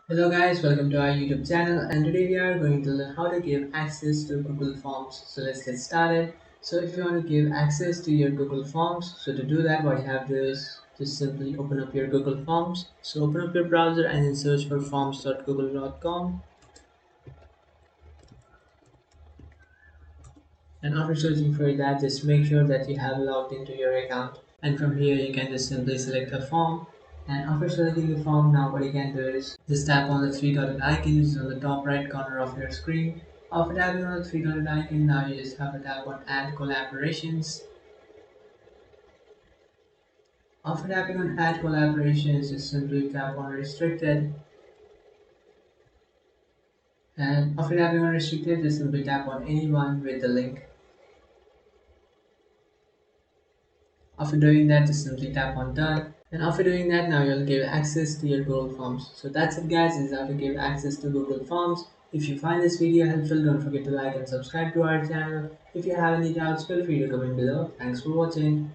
Hello guys, welcome to our YouTube channel, and today we are going to learn how to give access to Google Forms. So let's get started. So if you want to give access to your Google Forms, so to do that what you have to do is just simply open up your Google Forms. So open up your browser and then search for forms.google.com, and after searching for that just make sure that you have logged into your account, and from here you can just simply select a form. And after selecting the form, now what you can do is just tap on the three dotted icon which is on the top right corner of your screen. After tapping on the three dotted icon, now you just have to tap on add collaborations. After tapping on add collaborations, just simply tap on restricted, and after tapping on restricted just simply tap on anyone with the link. After doing that, just simply tap on done. And after doing that, now you'll give access to your Google Forms. So that's it guys, this is how to give access to Google Forms. If you find this video helpful, don't forget to like and subscribe to our channel. If you have any doubts, feel free to comment below. Thanks for watching.